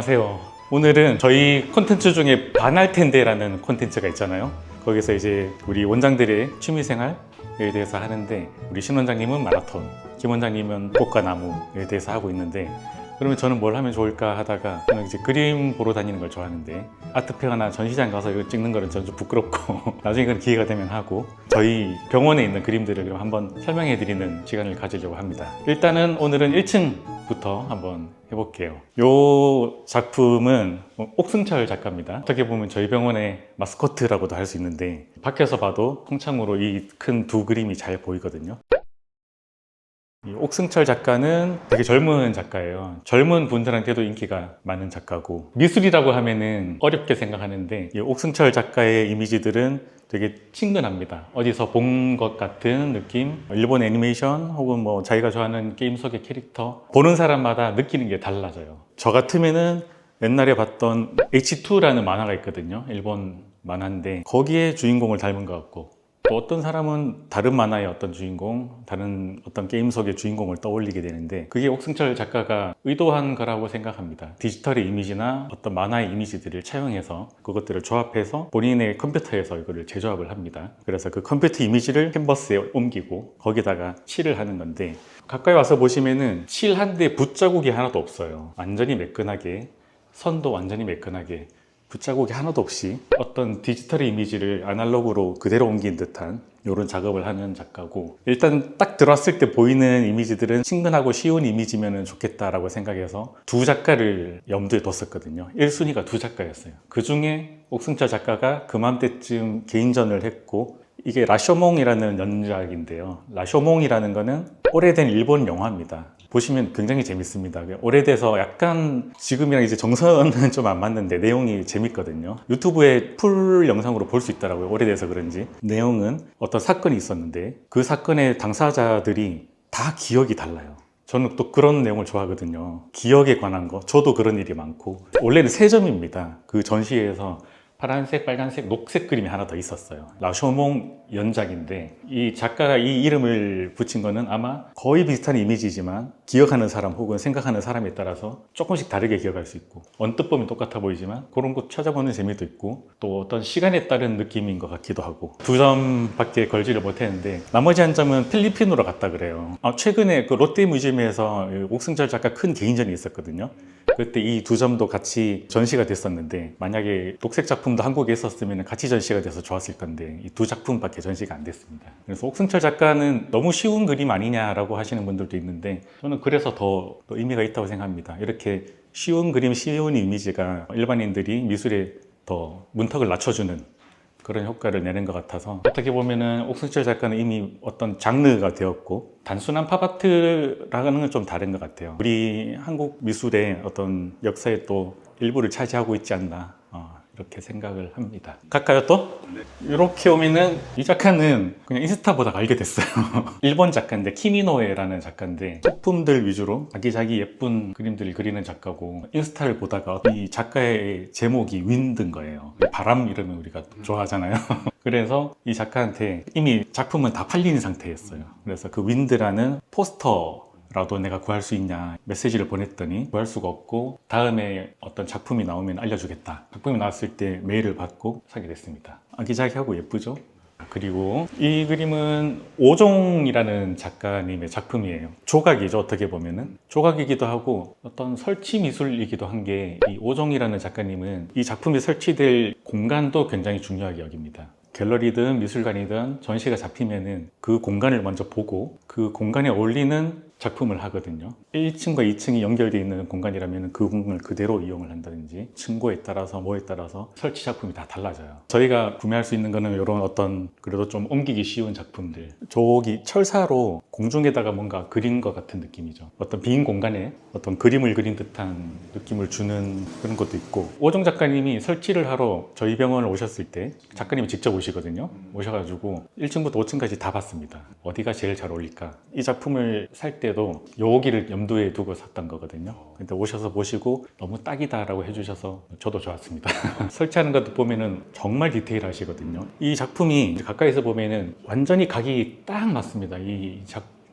안녕하세요. 오늘은 저희 콘텐츠 중에 반할 텐데라는 콘텐츠가 있잖아요. 거기서 이제 우리 원장들의 취미생활에 대해서 하는데, 우리 신 원장님은 마라톤, 김 원장님은 꽃과 나무에 대해서 하고 있는데, 그러면 저는 뭘 하면 좋을까 하다가 저는 이제 그림 보러 다니는 걸 좋아하는데, 아트페어나 전시장 가서 이거 찍는 거는 저는 좀 부끄럽고 나중에 그런 기회가 되면 하고, 저희 병원에 있는 그림들을 그럼 한번 설명해 드리는 시간을 가지려고 합니다. 일단은 오늘은 1층부터 한번 해볼게요. 이 작품은 옥승철 작가입니다. 어떻게 보면 저희 병원의 마스코트라고도 할 수 있는데, 밖에서 봐도 통창으로 이 큰 두 그림이 잘 보이거든요. 이 옥승철 작가는 되게 젊은 작가예요. 젊은 분들한테도 인기가 많은 작가고, 미술이라고 하면은 어렵게 생각하는데, 이 옥승철 작가의 이미지들은 되게 친근합니다. 어디서 본 것 같은 느낌, 일본 애니메이션 혹은 뭐 자기가 좋아하는 게임 속의 캐릭터, 보는 사람마다 느끼는 게 달라져요. 저 같으면은 옛날에 봤던 H2라는 만화가 있거든요. 일본 만화인데 거기에 주인공을 닮은 것 같고, 또 어떤 사람은 다른 만화의 어떤 주인공, 다른 어떤 게임 속의 주인공을 떠올리게 되는데, 그게 옥승철 작가가 의도한 거라고 생각합니다. 디지털의 이미지나 어떤 만화의 이미지들을 차용해서 그것들을 조합해서 본인의 컴퓨터에서 이거를 재조합을 합니다. 그래서 그 컴퓨터 이미지를 캔버스에 옮기고 거기다가 칠을 하는 건데, 가까이 와서 보시면은 칠한데 붓자국이 하나도 없어요. 완전히 매끈하게, 선도 완전히 매끈하게, 붓자국이 하나도 없이 어떤 디지털의 이미지를 아날로그로 그대로 옮긴 듯한 이런 작업을 하는 작가고, 일단 딱 들어왔을 때 보이는 이미지들은 친근하고 쉬운 이미지면 좋겠다라고 생각해서 두 작가를 염두에 뒀었거든요. 1순위가 두 작가였어요. 그 중에 옥승철 작가가 그맘때쯤 개인전을 했고, 이게 라쇼몽이라는 연작인데요. 라쇼몽이라는 거는 오래된 일본 영화입니다. 보시면 굉장히 재밌습니다. 오래돼서 약간 지금이랑 이제 정서는 좀 안 맞는데 내용이 재밌거든요. 유튜브에 풀 영상으로 볼 수 있더라고요. 오래돼서 그런지. 내용은 어떤 사건이 있었는데 그 사건의 당사자들이 다 기억이 달라요. 저는 또 그런 내용을 좋아하거든요. 기억에 관한 거. 저도 그런 일이 많고. 원래는 3점입니다. 그 전시회에서 파란색, 빨간색, 녹색 그림이 하나 더 있었어요. 라쇼몽 연작인데, 이 작가가 이 이름을 붙인 거는 아마 거의 비슷한 이미지지만 기억하는 사람 혹은 생각하는 사람에 따라서 조금씩 다르게 기억할 수 있고, 언뜻 보면 똑같아 보이지만 그런 거 찾아보는 재미도 있고, 또 어떤 시간에 따른 느낌인 것 같기도 하고. 2점밖에 걸지를 못했는데 나머지 한 점은 필리핀으로 갔다 그래요. 최근에 그 롯데뮤지엄에서 옥승철 작가 큰 개인전이 있었거든요. 그때 이 2점도 같이 전시가 됐었는데, 만약에 녹색 작품도 한국에 있었으면 같이 전시가 돼서 좋았을 건데 이 두 작품밖에 전시가 안 됐습니다. 그래서 옥승철 작가는 너무 쉬운 그림 아니냐라고 하시는 분들도 있는데, 저는 그래서 더 의미가 있다고 생각합니다. 이렇게 쉬운 그림, 쉬운 이미지가 일반인들이 미술에 더 문턱을 낮춰주는 그런 효과를 내는 것 같아서, 어떻게 보면은 옥승철 작가는 이미 어떤 장르가 되었고, 단순한 팝아트라는 건 좀 다른 것 같아요. 우리 한국 미술의 어떤 역사에 또 일부를 차지하고 있지 않나, 이렇게 생각을 합니다. 갈까요 또? 네. 이렇게 오면은 이 작가는 그냥 인스타 보다가 알게 됐어요. 일본 작가인데, 키미노에라는 작가인데 소품들 위주로 아기자기 예쁜 그림들을 그리는 작가고, 인스타를 보다가 이 작가의 제목이 윈드인 거예요. 바람 이러면 우리가 좋아하잖아요. 그래서 이 작가한테 이미 작품은 다 팔린 상태였어요. 그래서 그 윈드라는 포스터 라도 내가 구할 수 있냐 메시지를 보냈더니 구할 수가 없고, 다음에 어떤 작품이 나오면 알려주겠다. 작품이 나왔을 때 메일을 받고 사게 됐습니다. 아기자기하고 예쁘죠? 그리고 이 그림은 오종이라는 작가님의 작품이에요. 조각이죠. 어떻게 보면은 조각이기도 하고 어떤 설치 미술이기도 한 게, 이 오종이라는 작가님은 이 작품이 설치될 공간도 굉장히 중요하게 여깁니다. 갤러리든 미술관이든 전시가 잡히면은 그 공간을 먼저 보고 그 공간에 어울리는 작품을 하거든요. 1층과 2층이 연결되어 있는 공간이라면 그 공간을 그대로 이용을 한다든지, 층고에 따라서 뭐에 따라서 설치 작품이 다 달라져요. 저희가 구매할 수 있는 거는 이런 어떤 그래도 좀 옮기기 쉬운 작품들, 저기 철사로 공중에다가 뭔가 그린 것 같은 느낌이죠. 어떤 빈 공간에 어떤 그림을 그린 듯한 느낌을 주는 그런 것도 있고, 오종 작가님이 설치를 하러 저희 병원을 오셨을 때 작가님이 직접 오시거든요. 오셔가지고 1층부터 5층까지 다 봤습니다. 어디가 제일 잘 어울릴까. 이 작품을 살 때도 여기를 염두에 두고 샀던 거거든요. 근데 오셔서 보시고 너무 딱이다 라고 해주셔서 저도 좋았습니다. 설치하는 것도 보면은 정말 디테일 하시거든요. 이 작품이 가까이서 보면은 완전히 각이 딱 맞습니다. 이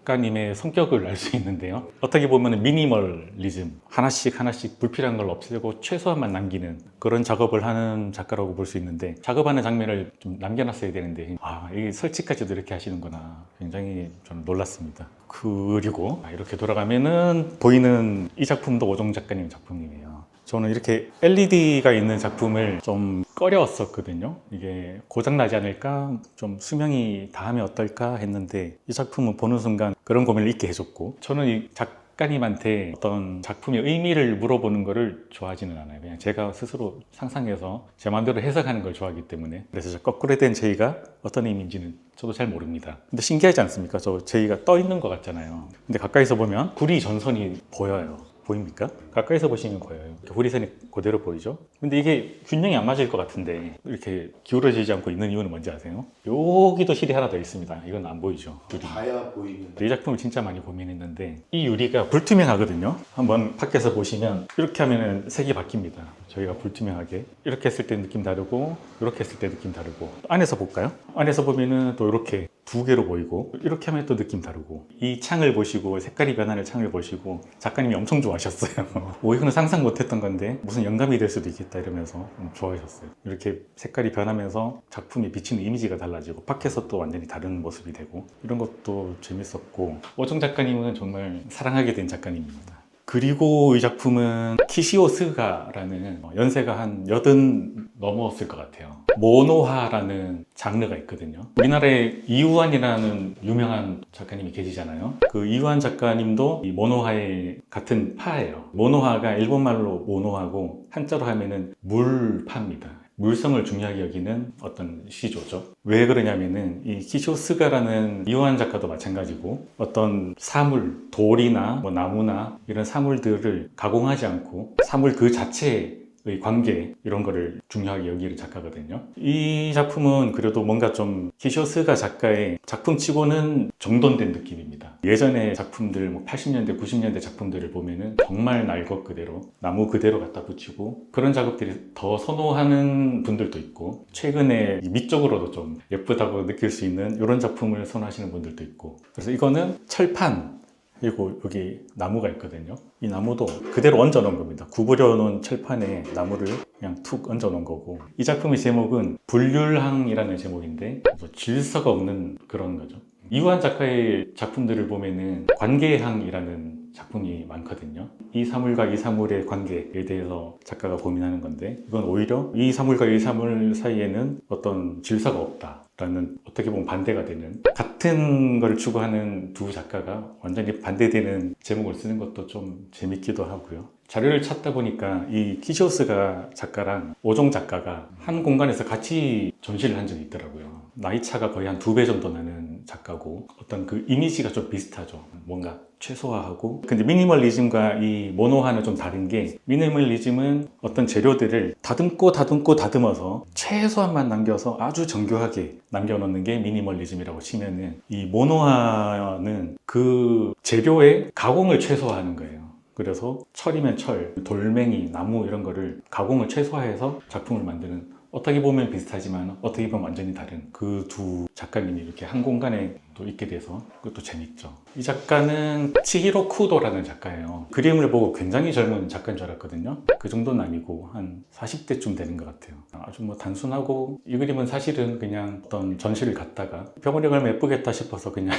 작가님의 성격을 알 수 있는데요. 어떻게 보면 미니멀리즘, 하나씩 불필요한 걸 없애고 최소한만 남기는 그런 작업을 하는 작가라고 볼 수 있는데, 작업하는 장면을 좀 남겨놨어야 되는데 이 설치까지도 이렇게 하시는구나, 굉장히 저는 놀랐습니다. 그리고 이렇게 돌아가면은 보이는 이 작품도 오종 작가님 작품이에요. 저는 이렇게 LED가 있는 작품을 좀 꺼려웠었거든요. 이게 고장나지 않을까, 좀 수명이 다하면 어떨까 했는데, 이 작품은 보는 순간 그런 고민을 잊게 해줬고, 저는 이 작가님한테 어떤 작품의 의미를 물어보는 거를 좋아하지는 않아요. 그냥 제가 스스로 상상해서 제 마음대로 해석하는 걸 좋아하기 때문에. 그래서 저 거꾸로 된 제의가 어떤 의미인지는 저도 잘 모릅니다. 근데 신기하지 않습니까? 저 제의가 떠 있는 것 같잖아요. 근데 가까이서 보면 구리 전선이 보여요. 보입니까? 가까이서 보시면 보여요. 후리선이 그대로 보이죠? 근데 이게 균형이 안 맞을 것 같은데 이렇게 기울어지지 않고 있는 이유는 뭔지 아세요? 여기도 실이 하나 더 있습니다. 이건 안 보이죠? 유리. 다야 보이는. 이 작품을 진짜 많이 고민했는데, 이 유리가 불투명하거든요. 한번 밖에서 보시면 이렇게 하면 색이 바뀝니다. 저희가 불투명하게 이렇게 했을 때 느낌 다르고, 이렇게 했을 때 느낌 다르고. 안에서 볼까요? 안에서 보면은 또 이렇게 두 개로 보이고, 이렇게 하면 또 느낌 다르고. 이 창을 보시고, 색깔이 변하는 창을 보시고 작가님이 엄청 좋아하셨어요. 이거는 상상 못했던 건데 무슨 영감이 될 수도 있겠다 이러면서 좋아하셨어요. 이렇게 색깔이 변하면서 작품이 비치는 이미지가 달라지고, 밖에서 또 완전히 다른 모습이 되고, 이런 것도 재밌었고, 오종 작가님은 정말 사랑하게 된 작가님입니다. 그리고 이 작품은 키시오 스가라는, 연세가 한 80 넘었을 것 같아요. 모노화라는 장르가 있거든요. 우리나라에 이우환이라는 유명한 작가님이 계시잖아요. 그 이우환 작가님도 이 모노화의 같은 파예요. 모노화가 일본말로 모노화고, 한자로 하면은 물파입니다. 물성을 중요하게 여기는 어떤 시조죠. 왜 그러냐면은 이 키시오 스가라는 이완 작가도 마찬가지고, 어떤 사물, 돌이나 나무나 이런 사물들을 가공하지 않고 사물 그 자체의 관계, 이런 거를 중요하게 여기는 작가거든요. 이 작품은 그래도 뭔가 좀 키시오 스가 작가의 작품치고는 정돈된 느낌입니다. 예전에 작품들 80년대, 90년대 작품들을 보면은 정말 날 것 그대로, 나무 그대로 갖다 붙이고, 그런 작업들이 더 선호하는 분들도 있고, 최근에 미적으로도 좀 예쁘다고 느낄 수 있는 이런 작품을 선호하시는 분들도 있고. 그래서 이거는 철판, 그리고 여기 나무가 있거든요. 이 나무도 그대로 얹어 놓은 겁니다. 구부려 놓은 철판에 나무를 그냥 툭 얹어 놓은 거고, 이 작품의 제목은 불률항이라는 제목인데 질서가 없는 그런 거죠. 이완 작가의 작품들을 보면은 관계항이라는 작품이 많거든요. 이 사물과 이 사물의 관계에 대해서 작가가 고민하는 건데, 이건 오히려 이 사물과 이 사물 사이에는 어떤 질서가 없다라는, 어떻게 보면 반대가 되는, 같은 걸 추구하는 두 작가가 완전히 반대되는 제목을 쓰는 것도 좀 재밌기도 하고요. 자료를 찾다 보니까 이 키시오 스가 작가랑 오종 작가가 한 공간에서 같이 전시를 한 적이 있더라고요. 나이 차가 거의 한 2배 정도 나는 작가고, 어떤 그 이미지가 좀 비슷하죠. 뭔가 최소화하고. 근데 미니멀리즘과 이 모노화는 좀 다른 게, 미니멀리즘은 어떤 재료들을 다듬어서 최소한만 남겨서 아주 정교하게 남겨놓는 게 미니멀리즘이라고 치면은, 이 모노화는 그 재료의 가공을 최소화하는 거예요. 그래서 철이면 철, 돌멩이, 나무 이런 거를 가공을 최소화해서 작품을 만드는, 어떻게 보면 비슷하지만 어떻게 보면 완전히 다른 그 두 작가님이 이렇게 한 공간에 또 있게 돼서 그것도 재밌죠. 이 작가는 치히로 쿠도라는 작가예요. 그림을 보고 굉장히 젊은 작가인 줄 알았거든요. 그 정도는 아니고 한 40대쯤 되는 것 같아요. 아주 단순하고, 이 그림은 사실은 그냥 어떤 전시를 갔다가 병원에 가면 예쁘겠다 싶어서 그냥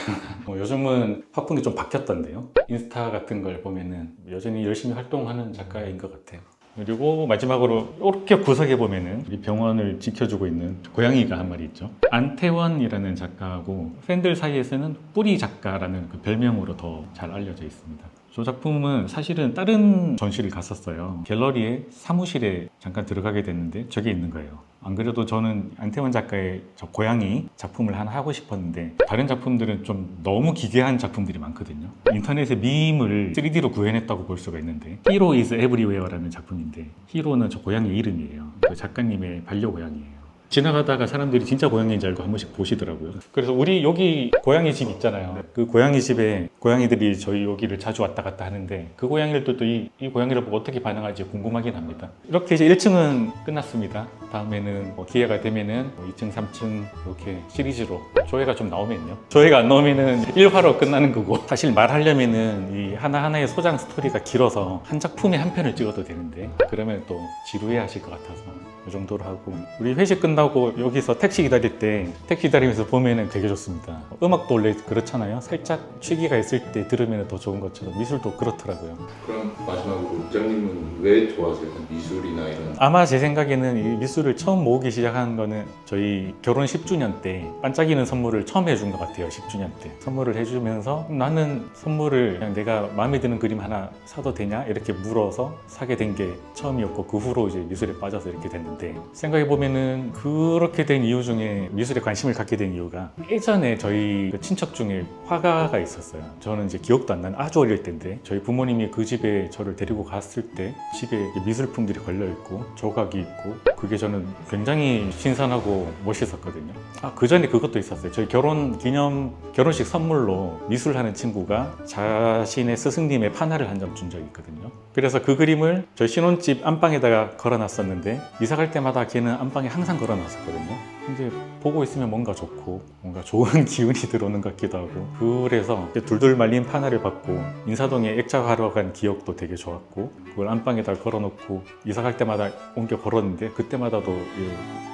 요즘은 화풍이 좀 바뀌었던데요. 인스타 같은 걸 보면은 여전히 열심히 활동하는 작가인 것 같아요. 그리고 마지막으로 이렇게 구석에 보면은 우리 병원을 지켜주고 있는 고양이가 한 마리 있죠. 안태원이라는 작가하고, 팬들 사이에서는 뿌리 작가라는 그 별명으로 더 잘 알려져 있습니다. 저 작품은 사실은 다른 전시를 갔었어요. 갤러리에 사무실에 잠깐 들어가게 됐는데 저기 있는 거예요. 안 그래도 저는 안태원 작가의 저 고양이 작품을 하나 하고 싶었는데, 다른 작품들은 좀 너무 기괴한 작품들이 많거든요. 인터넷에 밈을 3D로 구현했다고 볼 수가 있는데, Hero is Everywhere라는 작품인데, 히로는 저 고양이 이름이에요. 그 작가님의 반려고양이에요. 지나가다가 사람들이 진짜 고양이인 줄 알고 한 번씩 보시더라고요. 그래서 우리 여기 고양이 집 있잖아요. 그 고양이 집에 고양이들이 저희 여기를 자주 왔다 갔다 하는데 그 고양이들도 이 고양이를 보고 어떻게 반응할지 궁금하긴 합니다. 이렇게 이제 1층은 끝났습니다. 다음에는 뭐 기회가 되면은 2층, 3층 이렇게 시리즈로 조회가 좀 나오면요. 조회가 안 나오면은 1화로 끝나는 거고 사실 말하려면은 이 하나하나의 소장 스토리가 길어서 한 작품에 한 편을 찍어도 되는데 그러면 또 지루해 하실 것 같아서 이 정도로 하고 우리 회식 끝나고 여기서 택시 기다릴 때 택시 기다리면서 보면은 되게 좋습니다. 음악도 원래 그렇잖아요. 살짝 취기가 있을 때 들으면 더 좋은 것처럼 미술도 그렇더라고요. 그럼 마지막으로 원장님은 왜 좋아하세요? 미술이나 이런 아마 제 생각에는 이 미술을 처음 모으기 시작한 거는 저희 결혼 10주년 때 반짝이는 선물을 처음 해준 것 같아요. 10주년 때 선물을 해주면서 나는 선물을 그냥 내가 마음에 드는 그림 하나 사도 되냐 이렇게 물어서 사게 된 게 처음이었고 그 후로 이제 미술에 빠져서 이렇게 됐는데 생각해 보면은 그렇게 된 이유 중에 미술에 관심을 갖게 된 이유가 예전에 저희 그 친척 중에 화가가 있었어요. 저는 이제 기억도 안 나는 아주 어릴 때인데 저희 부모님이 그 집에 저를 데리고 갔을 때 집에 미술품들이 걸려 있고 조각이 있고 그게 저는 굉장히 신선하고 멋있었거든요. 그 전에 그것도 있었어요. 저희 결혼식 선물로 미술하는 친구가 자신의 스승님의 판화를 한 장 준 적이 있거든요. 그래서 그 그림을 저희 신혼집 안방에다가 걸어놨었는데 이사 갈 때마다 걔는 안방에 항상 걸어놨었거든요. 근데 보고 있으면 뭔가 좋고 뭔가 좋은 기운이 들어오는 것 같기도 하고 그래서 둘둘 말린 판화를 받고 인사동에 액자하러 간 기억도 되게 좋았고 그걸 안방에다 걸어놓고 이사 갈 때마다 옮겨 걸었는데 그때마다도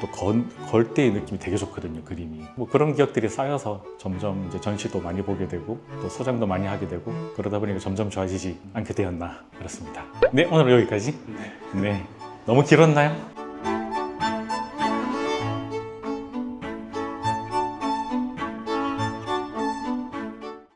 또 걸 때의 느낌이 되게 좋거든요. 그림이 뭐 그런 기억들이 쌓여서 점점 이제 전시도 많이 보게 되고 또 소장도 많이 하게 되고 그러다 보니까 점점 좋아지지 않게 되었나 그렇습니다. 네, 오늘 여기까지. 네, 너무 길었나요?